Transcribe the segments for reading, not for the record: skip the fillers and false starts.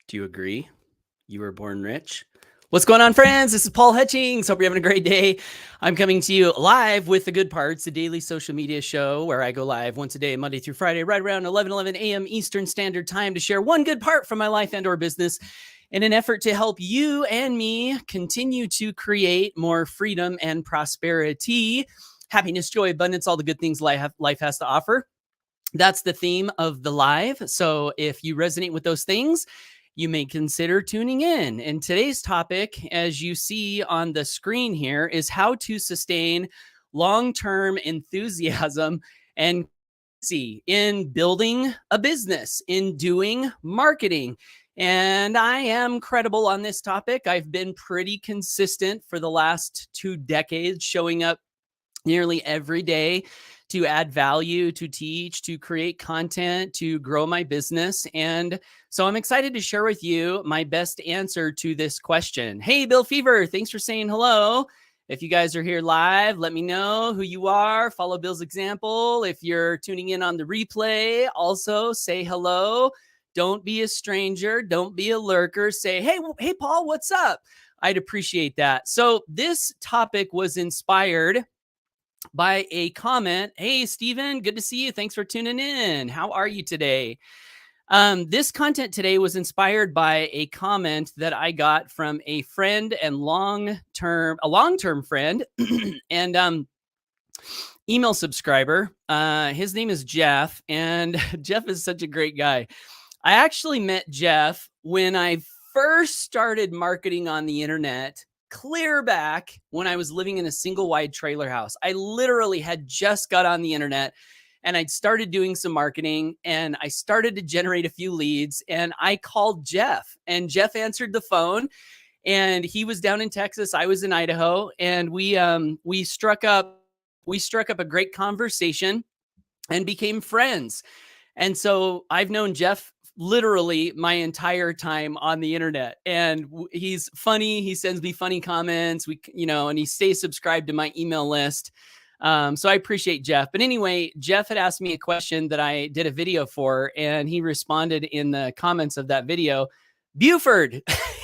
Do you agree? You were born rich. What's going on, friends? This is Paul Hutchings. Hope you're having a great day. I'm coming to you live with The Good Parts, a daily social media show where I go live once a day, Monday through Friday, right around 11 a.m. Eastern Standard Time to share one good part from my life and or business in an effort to help you and me continue to create more freedom and prosperity, happiness, joy, abundance, all the good things life has to offer. That's the theme of the live. So if you resonate with those things, you may consider tuning in. And today's topic, as you see on the screen here, is how to sustain long-term enthusiasm and in building a business, in doing marketing. And I am credible on this topic. I've been pretty consistent for the last 2 decades, showing up nearly every day to add value, to teach, to create content, to grow my business. And so I'm excited to share with you my best answer to this question. Hey, Bill Fever, thanks for saying hello. If you guys are here live, let me know who you are. Follow Bill's example. If you're tuning in on the replay, also say hello. Don't be a stranger. Don't be a lurker. Say, hey, Paul, what's up? I'd appreciate that. So this topic was inspired by a comment. Hey, Steven, good to see you. Thanks for tuning in. How are you today? This content today was inspired by a comment that I got from a friend and a long-term friend and email subscriber. His name is Jeff, and Jeff is such a great guy. I actually met Jeff when I first started marketing on the internet, clear back when I was living in a single wide trailer house. I literally had just got on the internet and I'd started doing some marketing and I started to generate a few leads, and I called Jeff, and Jeff answered the phone, and he was down in Texas. I was in Idaho, and we struck up a great conversation and became friends. And so I've known Jeff literally my entire time on the internet, and he's funny. He sends me funny comments, and he stays subscribed to my email list. So I appreciate Jeff. But anyway, Jeff had asked me a question that I did a video for, and he responded in the comments of that video, Buford.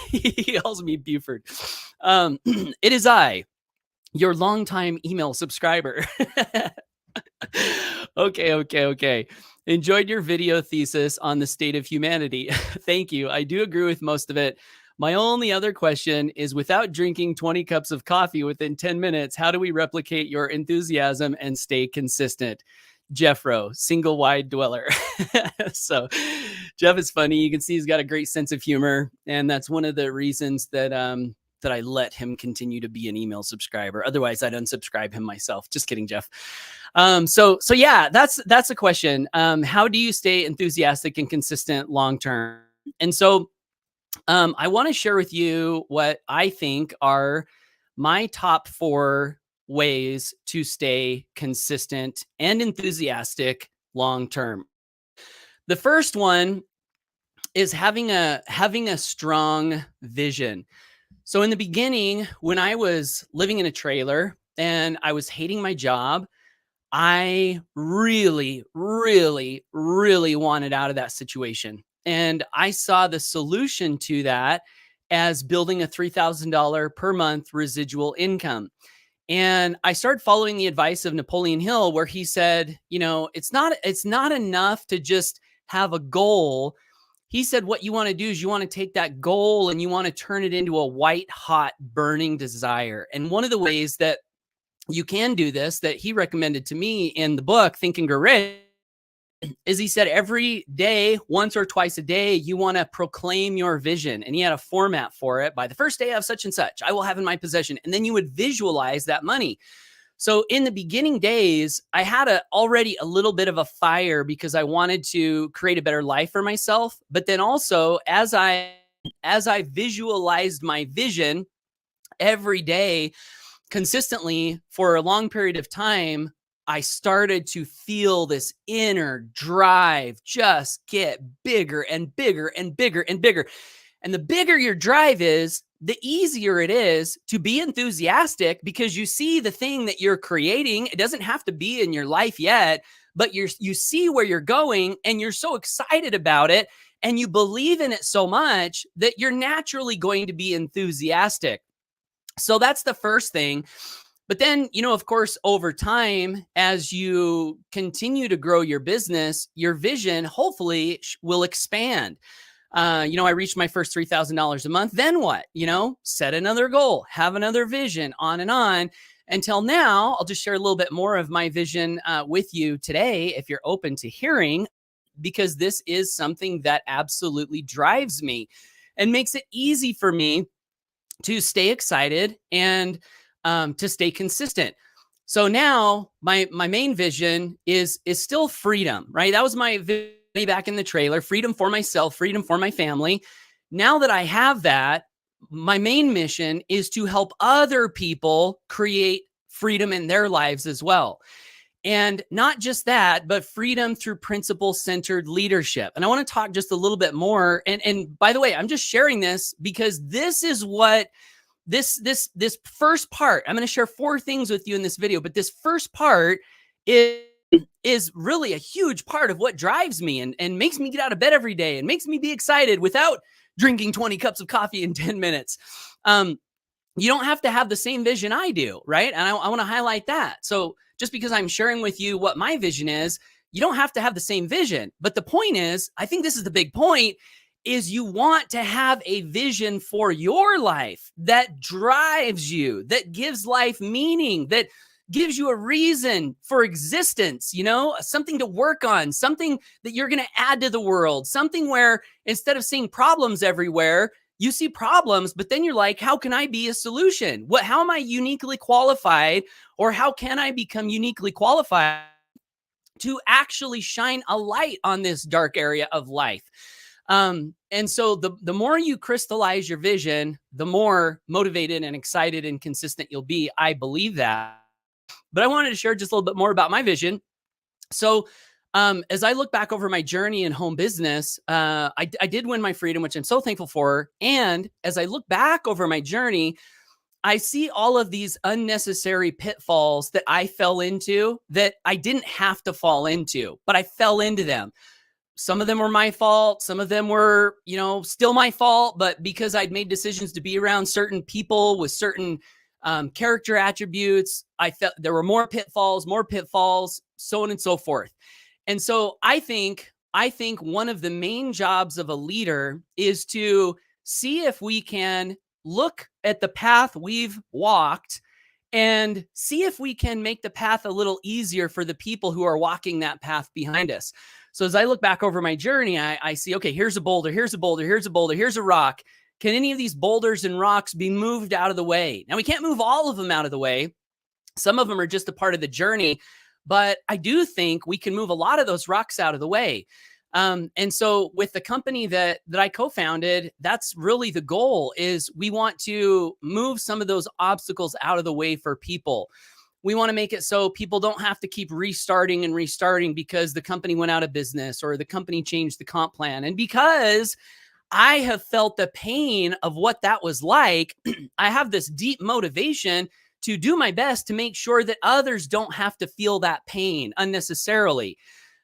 He calls me Buford. It is I, your longtime email subscriber. Okay. Enjoyed your video thesis on the state of humanity. Thank you. I do agree with most of it. My only other question is, without drinking 20 cups of coffee within 10 minutes, how do we replicate your enthusiasm and stay consistent? Jeff Rowe, single wide dweller. So Jeff is funny. You can see he's got a great sense of humor. And that's one of the reasons that I let him continue to be an email subscriber. Otherwise, I'd unsubscribe him myself. Just kidding, Jeff. So yeah, that's a question. How do you stay enthusiastic and consistent long-term? And so I want to share with you what I think are my top 4 ways to stay consistent and enthusiastic long-term. The first one is having a strong vision. So in the beginning, when I was living in a trailer and I was hating my job, I really, really, really wanted out of that situation. And I saw the solution to that as building a $3,000 per month residual income. And I started following the advice of Napoleon Hill, where he said, it's not enough to just have a goal. He said, what you want to do is you want to take that goal and you want to turn it into a white hot burning desire. And one of the ways that you can do this, that he recommended to me in the book, Think and Grow Rich, is he said every day, once or twice a day, you want to proclaim your vision. And he had a format for it. By the first day of such and such, I will have in my possession. And then you would visualize that money. So in the beginning days, I had already a little bit of a fire because I wanted to create a better life for myself. But then also, as I visualized my vision every day consistently for a long period of time, I started to feel this inner drive just get bigger and bigger and bigger and bigger. And the bigger your drive is, the easier it is to be enthusiastic, because you see the thing that you're creating. It doesn't have to be in your life yet, but you see where you're going and you're so excited about it and you believe in it so much that you're naturally going to be enthusiastic. So that's the first thing. But then, of course, over time, as you continue to grow your business, your vision hopefully will expand. I reached my first $3,000 a month. Then what? Set another goal, have another vision, on and on. Until now, I'll just share a little bit more of my vision with you today, if you're open to hearing, because this is something that absolutely drives me and makes it easy for me to stay excited and to stay consistent. So now my main vision is still freedom, right? That was my vision back in the trailer: freedom for myself, freedom for my family. Now that I have that, my main mission is to help other people create freedom in their lives as well. And not just that, but freedom through principle-centered leadership. And I want to talk just a little bit more. And by the way, I'm just sharing this because this is what this first part, I'm going to share 4 things with you in this video, but this first part is really a huge part of what drives me and makes me get out of bed every day and makes me be excited without drinking 20 cups of coffee in 10 minutes. You don't have to have the same vision I do, right? And I want to highlight that. So just because I'm sharing with you what my vision is, you don't have to have the same vision. But the point is, I think this is the big point, is you want to have a vision for your life that drives you, that gives life meaning, that gives you a reason for existence, something to work on, something that you're going to add to the world, something where instead of seeing problems everywhere, you see problems, but then you're like, how can I be a solution? How am I uniquely qualified, or how can I become uniquely qualified to actually shine a light on this dark area of life? And so the more you crystallize your vision, the more motivated and excited and consistent you'll be. I believe that. But I wanted to share just a little bit more about my vision. So as I look back over my journey in home business, I did win my freedom, which I'm so thankful for. And as I look back over my journey, I see all of these unnecessary pitfalls that I fell into that I didn't have to fall into, but I fell into them. Some of them were my fault. Some of them were, still my fault. But because I'd made decisions to be around certain people with certain character attributes, I felt there were more pitfalls, so on and so forth. And so I think one of the main jobs of a leader is to see if we can look at the path we've walked and see if we can make the path a little easier for the people who are walking that path behind us. So as I look back over my journey, I see, okay, here's a boulder, here's a boulder, here's a boulder, here's a rock. Can any of these boulders and rocks be moved out of the way? Now, we can't move all of them out of the way. Some of them are just a part of the journey, but I do think we can move a lot of those rocks out of the way. And so with the company that I co-founded, that's really the goal, is we want to move some of those obstacles out of the way for people. We want to make it so people don't have to keep restarting and restarting because the company went out of business or the company changed the comp plan. And because I have felt the pain of what that was like, I have this deep motivation to do my best to make sure that others don't have to feel that pain unnecessarily.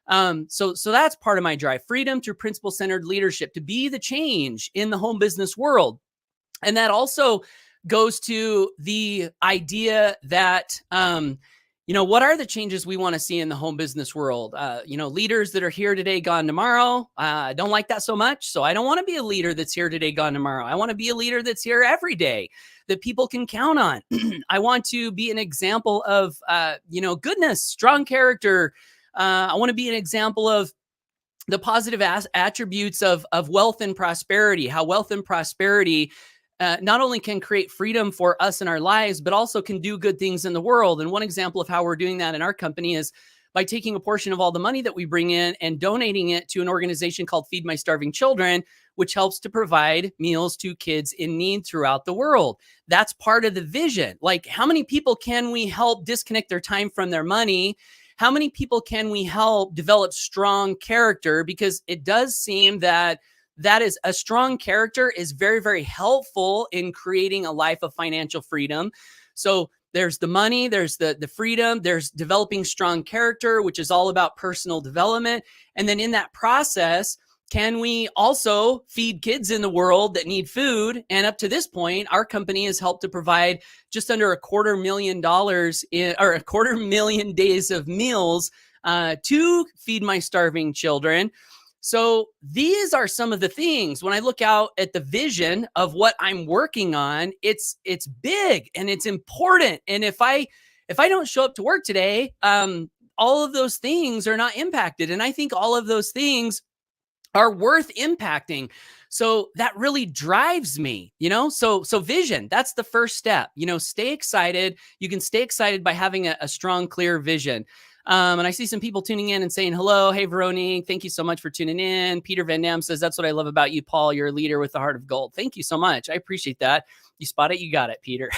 So that's part of my drive: freedom through principle-centered leadership, to be the change in the home business world. And that also goes to the idea that, what are the changes we want to see in the home business world? Leaders that are here today, gone tomorrow. I don't like that so much. So I don't want to be a leader that's here today, gone tomorrow. I want to be a leader that's here every day, that people can count on. I want to be an example of, goodness, strong character. I want to be an example of the positive attributes of wealth and prosperity, how wealth and prosperity not only can create freedom for us in our lives, but also can do good things in the world. And one example of how we're doing that in our company is by taking a portion of all the money that we bring in and donating it to an organization called Feed My Starving Children, which helps to provide meals to kids in need throughout the world. That's part of the vision. Like, how many people can we help disconnect their time from their money? How many people can we help develop strong character? Because it does seem that is a strong character is very, very helpful in creating a life of financial freedom. So there's the money, there's the freedom, there's developing strong character, which is all about personal development. And then in that process, can we also feed kids in the world that need food? And up to this point, our company has helped to provide just under $250,000 or 250,000 days of meals to feed my starving children. So these are some of the things when I look out at the vision of what I'm working on, it's big and it's important. And if I don't show up to work today, all of those things are not impacted. And I think all of those things are worth impacting. So that really drives me, so vision, that's the first step, stay excited. You can stay excited by having a strong, clear vision. And I see some people tuning in and saying, hello. Hey, Veronique, thank you so much for tuning in. Peter Van Dam says, that's what I love about you, Paul. You're a leader with the heart of gold. Thank you so much. I appreciate that. You spot it. You got it, Peter.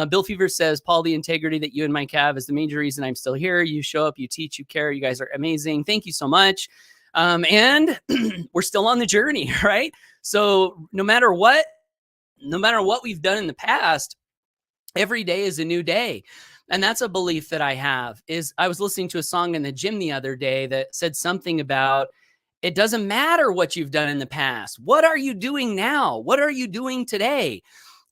Bill Fever says, Paul, the integrity that you and Mike have is the major reason I'm still here. You show up, you teach, you care. You guys are amazing. Thank you so much. And we're still on the journey, right? So no matter what we've done in the past, every day is a new day. And that's a belief that I have. I was listening to a song in the gym the other day that said something about, it doesn't matter what you've done in the past. What are you doing now? What are you doing today?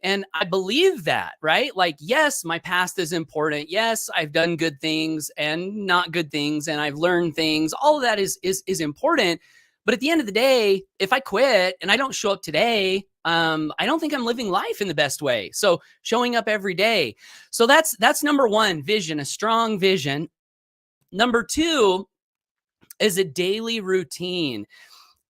And I believe that, right? Like, yes, my past is important. Yes, I've done good things and not good things, and I've learned things. All of that is important. But at the end of the day, if I quit and I don't show up today, I don't think I'm living life in the best way. So showing up every day. So that's number one, vision, a strong vision. Number two is a daily routine.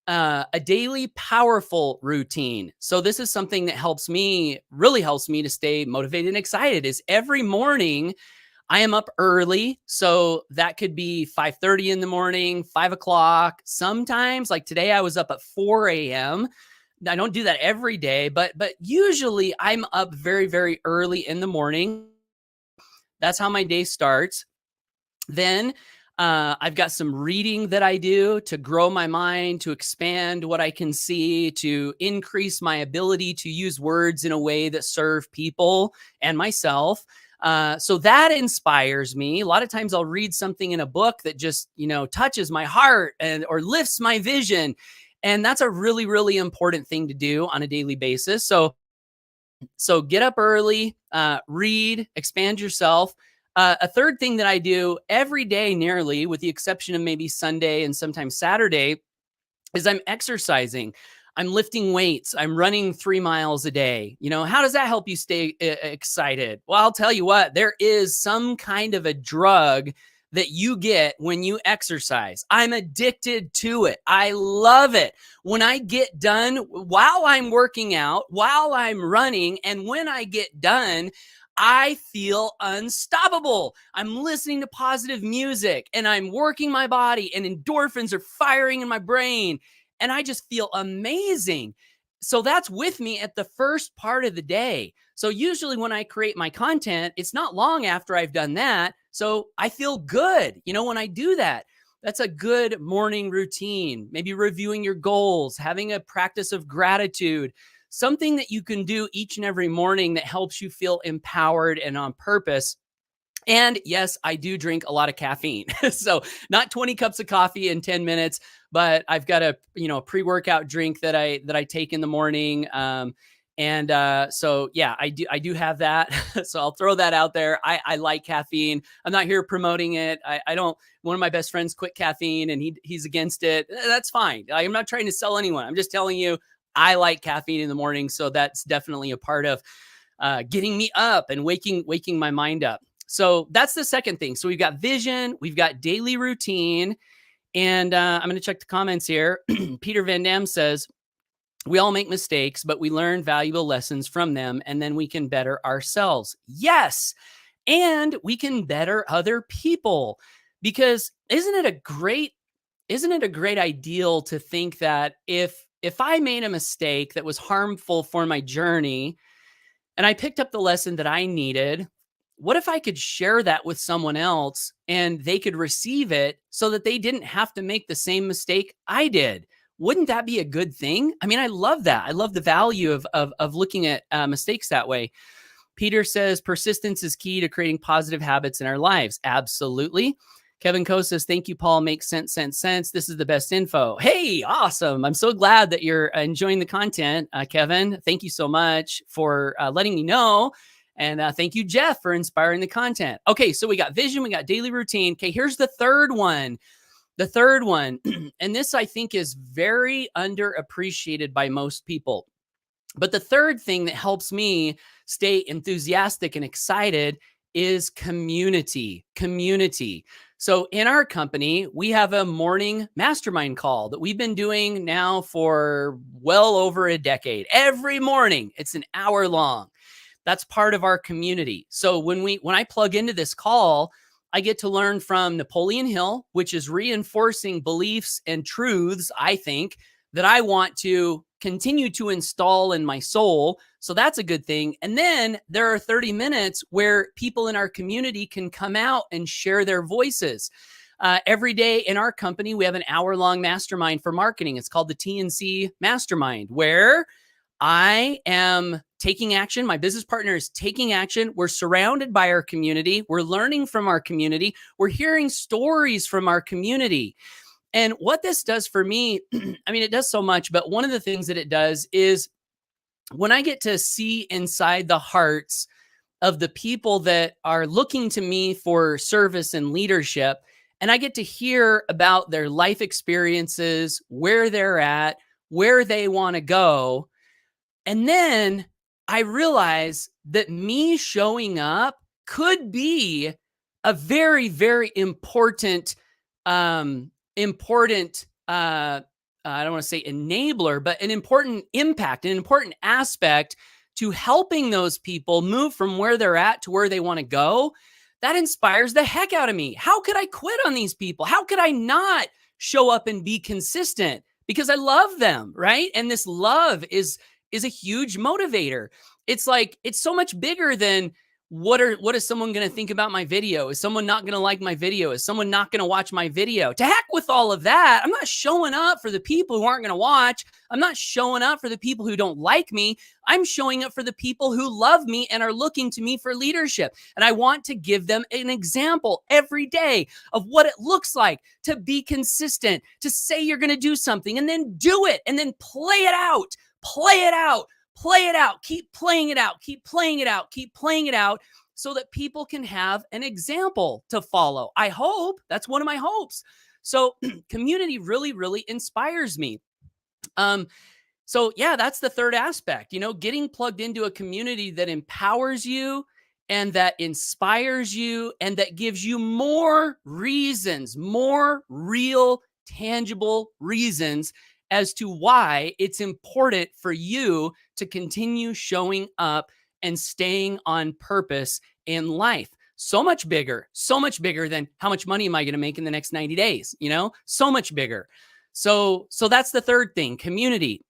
A daily powerful routine. So this is something that really helps me to stay motivated and excited. Is every morning I am up early. So that could be 5:30 in the morning, 5 o'clock. Sometimes, like today, I was up at 4 a.m. I don't do that every day, but usually I'm up very, very early in the morning. That's how my day starts. Then I've got some reading that I do to grow my mind, to expand what I can see, to increase my ability to use words in a way that serve people and myself. So that inspires me. A lot of times I'll read something in a book that just, touches my heart or lifts my vision. And that's a really, really important thing to do on a daily basis. So get up early, read, expand yourself. A third thing that I do every day, nearly, with the exception of maybe Sunday and sometimes Saturday, is I'm exercising. I'm lifting weights. I'm running 3 miles a day. How does that help you stay excited? Well, I'll tell you what, there is some kind of a drug that you get when you exercise. I'm addicted to it. I love it. When I get done, while I'm working out, while I'm running, and when I get done, I feel unstoppable. I'm listening to positive music and I'm working my body and endorphins are firing in my brain and I just feel amazing. So that's with me at the first part of the day. So usually when I create my content, it's not long after I've done that. So I feel good, when I do that. That's a good morning routine. Maybe reviewing your goals, having a practice of gratitude, something that you can do each and every morning that helps you feel empowered and on purpose. And yes, I do drink a lot of caffeine. So not 20 cups of coffee in 10 minutes, but I've got a pre-workout drink that I take in the morning. So yeah, I do have that. So I'll throw that out there. I like caffeine. I'm not here promoting it. I don't, one of my best friends quit caffeine and he's against it. That's fine. I'm not trying to sell anyone. I'm just telling you, I like caffeine in the morning. So that's definitely a part of getting me up and waking my mind up. So that's the second thing. So we've got vision, we've got daily routine, and I'm going to check the comments here. Peter Van Dam says, we all make mistakes, but we learn valuable lessons from them, and then we can better ourselves. Yes, and we can better other people. Because isn't it a great ideal to think that if I made a mistake that was harmful for my journey, and I picked up the lesson that I needed, what if I could share that with someone else and they could receive it so that they didn't have to make the same mistake I did? Wouldn't that be a good thing? I mean, I love that. I love the value of looking at mistakes that way. Peter says persistence is key to creating positive habits in our lives. Absolutely. Kevin Coe says, thank you, Paul. Makes sense. This is the best info. Hey, awesome. I'm so glad that you're enjoying the content, Kevin. Thank you so much for letting me know. And thank you, Jeff, for inspiring the content. Okay, so we got vision, we got daily routine. Okay, here's the third one. The third one, and this I think is very underappreciated by most people. But the third thing that helps me stay enthusiastic and excited is community. Community. So in our company, we have a morning mastermind call that we've been doing now for well over a decade. Every morning, it's an hour long. That's part of our community. So when I plug into this call, I get to learn from Napoleon Hill, which is reinforcing beliefs and truths, I think, that I want to continue to install in my soul. So that's a good thing. And then there are 30 minutes where people in our community can come out and share their voices. Every day in our company, we have an hour-long mastermind for marketing. It's called the TNC Mastermind, where I am taking action. My business partner is taking action. We're surrounded by our community. We're learning from our community. We're hearing stories from our community. And what this does for me, I mean, it does so much, but one of the things that it does is when I get to see inside the hearts of the people that are looking to me for service and leadership, and I get to hear about their life experiences, where they're at, where they want to go. And then I realize that me showing up could be a very, very important I don't want to say enabler, but an important impact, an important aspect to helping those people move from where they're at to where they want to go. That inspires the heck out of me. How could I quit on these people? How could I not show up and be consistent? Because I love them, right? And this love is a huge motivator. It's like, it's so much bigger than what is someone going to think about my video? Is someone not going to like my video? Is someone not going to watch my video? To heck with all of that. I'm not showing up for the people who aren't going to watch. I'm not showing up for the people who don't like me. I'm showing up for the people who love me and are looking to me for leadership. And I want to give them an example every day of what it looks like to be consistent, to say you're going to do something and then do it and then play it out, play it out. Play it out, keep playing it out, keep playing it out, keep playing it out so that people can have an example to follow. I hope that's one of my hopes. So community really, really inspires me. So yeah, that's the third aspect, getting plugged into a community that empowers you and that inspires you and that gives you more reasons, more real, tangible reasons as to why it's important for you to continue showing up and staying on purpose in life. So much bigger than how much money am I going to make in the next 90 days, so much bigger. So that's the third thing, community.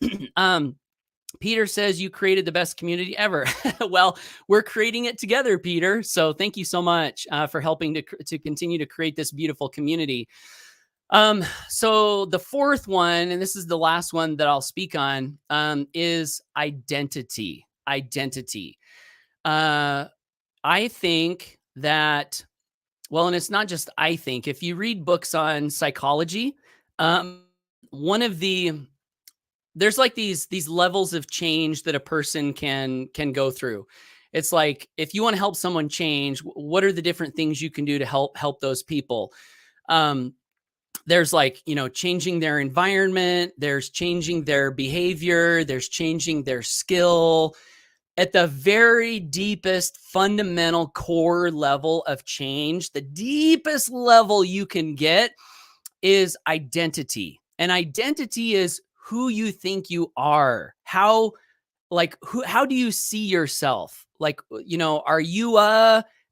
Peter says you created the best community ever. Well, we're creating it together, Peter. So thank you so much for helping to continue to create this beautiful community. So the fourth one, and this is the last one that I'll speak on, is identity. Identity. I think that, well, and it's not just I think, if you read books on psychology, there's like these levels of change that a person can go through. It's like, if you want to help someone change, what are the different things you can do to help those people? There's like, changing their environment, there's changing their behavior, there's changing their skill. At the very deepest, fundamental core level of change, the deepest level you can get is identity. And identity is who you think you are. How do you see yourself? Like, are you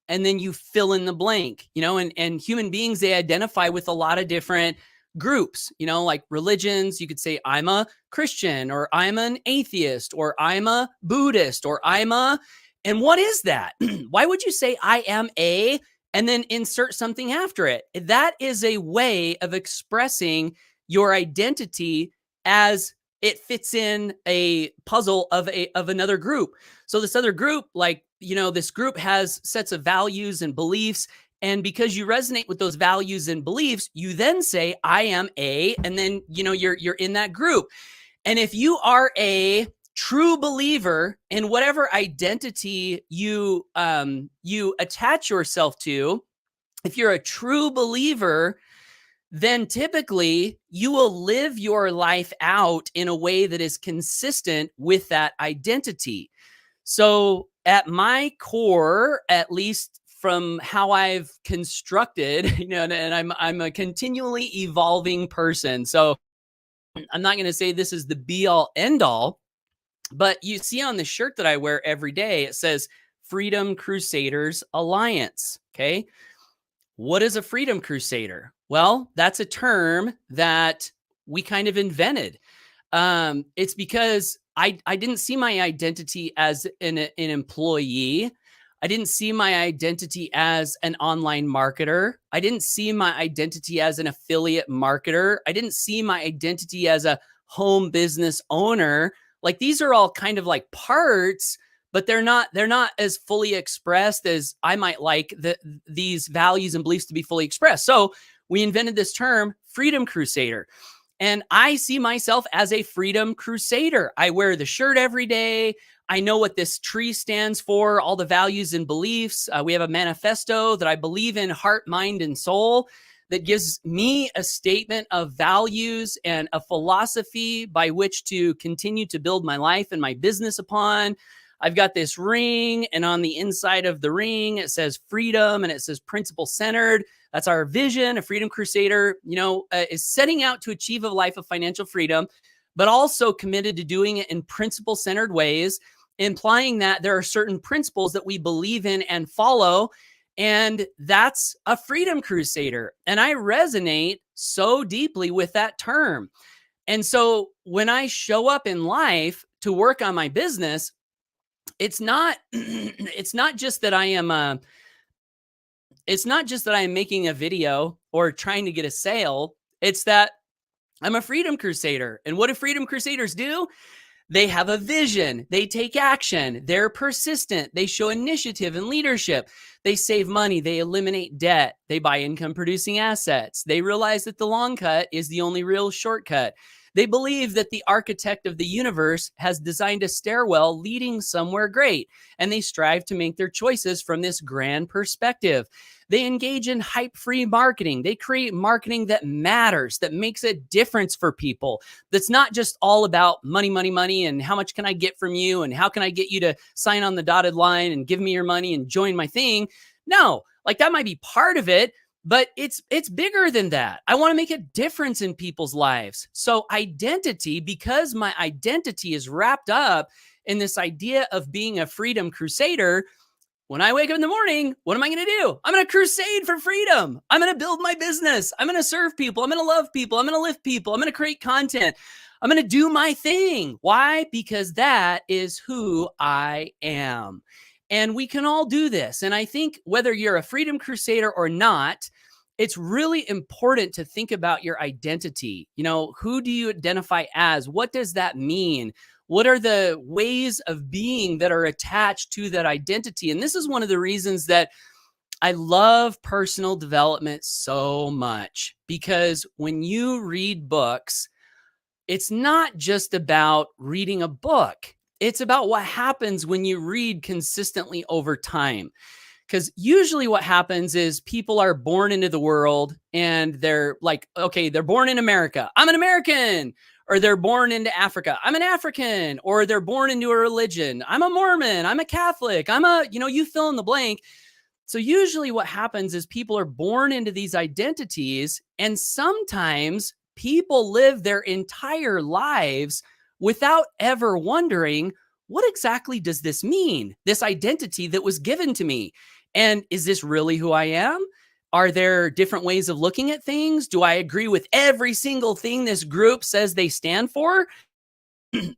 and then you fill in the blank, and human beings, they identify with a lot of different groups, like religions. You could say I'm a Christian, or I'm an atheist, or I'm a Buddhist, or and what is that? Why would you say I am and then insert something after it? That is a way of expressing your identity as it fits in a puzzle of another group. So this other group, like, this group has sets of values and beliefs. And because you resonate with those values and beliefs, you then say, I am a, and then, you're in that group. And if you are a true believer in whatever identity you attach yourself to, if you're a true believer, then typically you will live your life out in a way that is consistent with that identity. So at my core, at least from how I've constructed, and I'm a continually evolving person. So I'm not going to say this is the be all end all, but you see on the shirt that I wear every day, it says Freedom Crusaders Alliance. Okay. What is a Freedom Crusader? Well, that's a term that we kind of invented. It's because I didn't see my identity as an employee. I didn't see my identity as an online marketer. I didn't see my identity as an affiliate marketer. I didn't see my identity as a home business owner. Like, these are all kind of like parts, but they're not as fully expressed as I might like these values and beliefs to be fully expressed. So we invented this term, Freedom Crusader. And I see myself as a Freedom Crusader. I wear the shirt every day. I know what this tree stands for, all the values and beliefs. We have a manifesto that I believe in, heart, mind, and soul, that gives me a statement of values and a philosophy by which to continue to build my life and my business upon. I've got this ring, and on the inside of the ring, it says freedom and it says principle centered. That's our vision. A Freedom Crusader, is setting out to achieve a life of financial freedom, but also committed to doing it in principle centered ways, implying that there are certain principles that we believe in and follow. And that's a Freedom Crusader. And I resonate so deeply with that term. And so when I show up in life to work on my business, it's not just that I am making a video or trying to get a sale. It's that I'm a Freedom Crusader. And what do Freedom Crusaders do? They have a vision. They take action. They're persistent. They show initiative and leadership. They save money. They eliminate debt. They buy income producing assets. They realize that the long cut is the only real shortcut. They believe that the architect of the universe has designed a stairwell leading somewhere great, and they strive to make their choices from this grand perspective. They engage in hype-free marketing. They create marketing that matters, that makes a difference for people. That's not just all about money, money, money, and how much can I get from you, and how can I get you to sign on the dotted line and give me your money and join my thing. No, like, that might be part of it, but it's bigger than that. I want to make a difference in people's lives. So identity, because my identity is wrapped up in this idea of being a Freedom Crusader, when I wake up in the morning, what am I going to do? I'm going to crusade for freedom. I'm going to build my business. I'm going to serve people. I'm going to love people. I'm going to lift people. I'm going to create content. I'm going to do my thing. Why? Because that is who I am. And we can all do this. And I think whether you're a Freedom Crusader or not, it's really important to think about your identity. Who do you identify as? What does that mean? What are the ways of being that are attached to that identity? And this is one of the reasons that I love personal development so much, because when you read books, it's not just about reading a book. It's about what happens when you read consistently over time. Because usually what happens is people are born into the world and they're like, okay, they're born in America. I'm an American. Or they're born into Africa. I'm an African. Or they're born into a religion. I'm a Mormon. I'm a Catholic. You fill in the blank. So usually what happens is people are born into these identities, and sometimes people live their entire lives without ever wondering, what exactly does this mean? This identity that was given to me. And is this really who I am? Are there different ways of looking at things? Do I agree with every single thing this group says they stand for?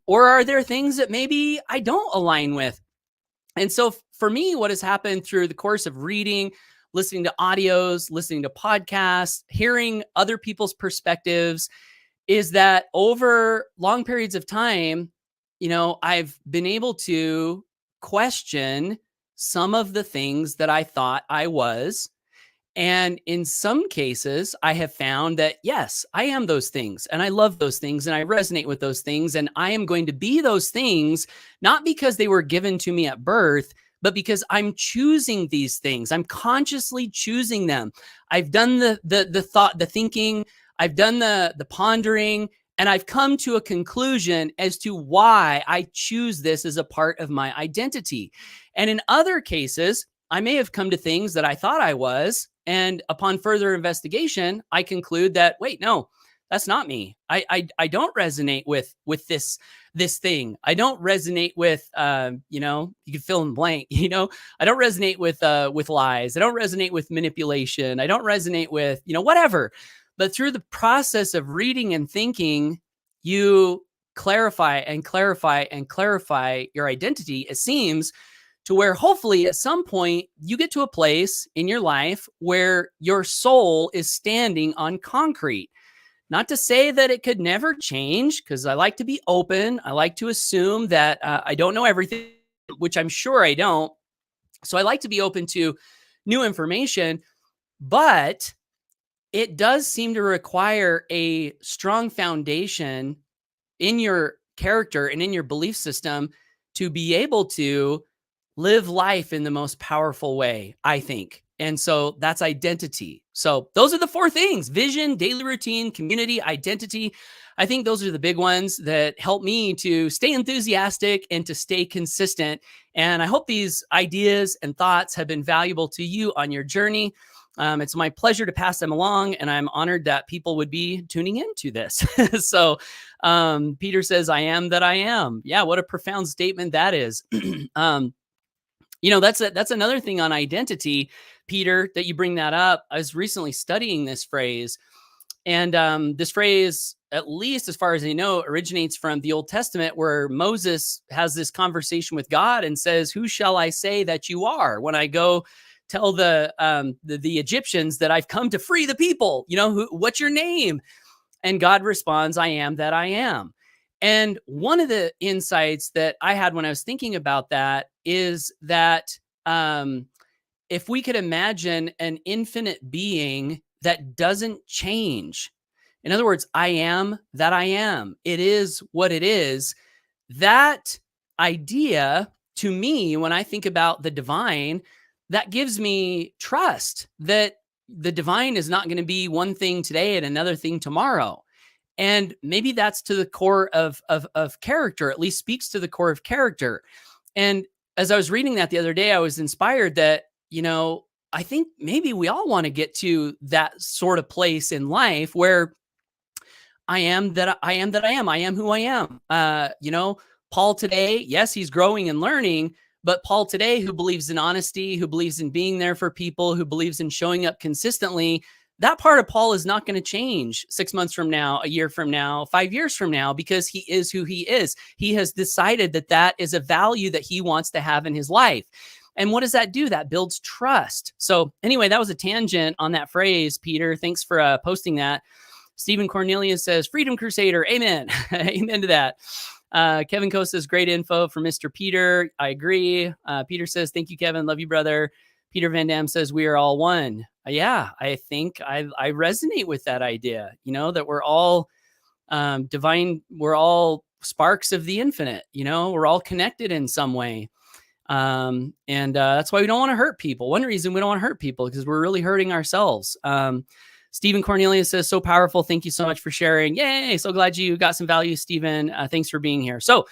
Or are there things that maybe I don't align with? And so for me, what has happened through the course of reading, listening to audios, listening to podcasts, hearing other people's perspectives, is that over long periods of time, I've been able to question some of the things that I thought I was. And in some cases, I have found that, yes, I am those things and I love those things and I resonate with those things. And I am going to be those things, not because they were given to me at birth, but because I'm choosing these things. I'm consciously choosing them. I've done the thought, the thinking, I've done the pondering, and I've come to a conclusion as to why I choose this as a part of my identity. And in other cases, I may have come to things that I thought I was, and upon further investigation, I conclude that, wait, no, that's not me. I don't resonate with this thing. I don't resonate with you can fill in blank. I don't resonate with lies. I don't resonate with manipulation. I don't resonate with whatever. But through the process of reading and thinking, you clarify and clarify and clarify your identity. It seems to where hopefully at some point you get to a place in your life where your soul is standing on concrete. Not to say that it could never change, because I like to be open. I like to assume that I don't know everything, which I'm sure I don't. So I like to be open to new information, but it does seem to require a strong foundation in your character and in your belief system to be able to live life in the most powerful way, I think. And so that's identity. So those are the four things: vision, daily routine, community, identity. I think those are the big ones that help me to stay enthusiastic and to stay consistent. And I hope these ideas and thoughts have been valuable to you on your journey. It's my pleasure to pass them along, and I'm honored that people would be tuning into this. So Peter says, I am that I am. Yeah, what a profound statement that is. That's another thing on identity, Peter, that you bring that up. I was recently studying this phrase, and this phrase, at least as far as I know, originates from the Old Testament, where Moses has this conversation with God and says, "Who shall I say that you are when I go tell the Egyptians that I've come to free the people? What's your name?" And God responds, "I am that I am." And one of the insights that I had when I was thinking about that is that if we could imagine an infinite being that doesn't change, in other words, I am that I am, it is what it is, that idea to me, when I think about the divine, that gives me trust that the divine is not going to be one thing today and another thing tomorrow. And maybe that's to the core of character, at least speaks to the core of character. And as I was reading that the other day, I was inspired that, I think maybe we all want to get to that sort of place in life where I am that I am that I am. I am who I am. Paul today, yes, he's growing and learning, but Paul today, who believes in honesty, who believes in being there for people, who believes in showing up consistently, that part of Paul is not going to change 6 months from now, a year from now, 5 years from now, because he is who he is. He has decided that that is a value that he wants to have in his life. And what does that do? That builds trust. So anyway, that was a tangent on that phrase, Peter. Thanks for posting that. Stephen Cornelius says, Freedom Crusader. Amen. Amen to that. Kevin Coe says, great info from Mr. Peter. I agree. Peter says, thank you, Kevin. Love you, brother. Peter Van Dam says, we are all one. Yeah, I think I resonate with that idea, that we're all divine. We're all sparks of the infinite, we're all connected in some way. And that's why we don't want to hurt people. One reason we don't want to hurt people, because we're really hurting ourselves. Stephen Cornelius says, so powerful. Thank you so much for sharing. Yay. So glad you got some value, Stephen. Thanks for being here. So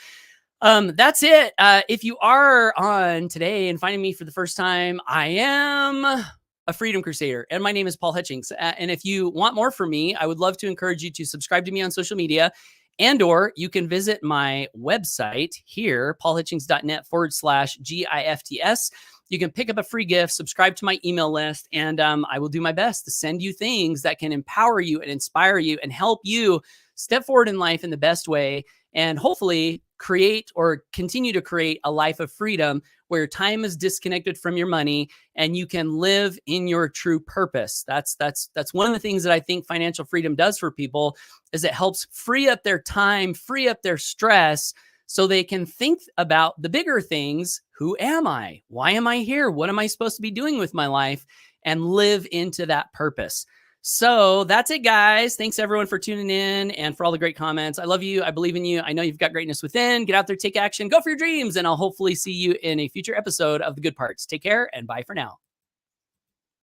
that's it. If you are on today and finding me for the first time, I am a Freedom Crusader, and my name is Paul Hutchings. And if you want more from me, I would love to encourage you to subscribe to me on social media, and/or you can visit my website here, paulhutchings.net/GIFTS. You can pick up a free gift, subscribe to my email list, and I will do my best to send you things that can empower you and inspire you and help you step forward in life in the best way, and hopefully create or continue to create a life of freedom where time is disconnected from your money and you can live in your true purpose. That's one of the things that I think financial freedom does for people, is it helps free up their time, free up their stress, so they can think about the bigger things. Who am I? Why am I here? What am I supposed to be doing with my life? And live into that purpose. So that's it, guys. Thanks everyone for tuning in and for all the great comments. I love you. I believe in you. I know you've got greatness within. Get out there, take action, go for your dreams, and I'll hopefully see you in a future episode of The Good Parts. Take care and bye for now.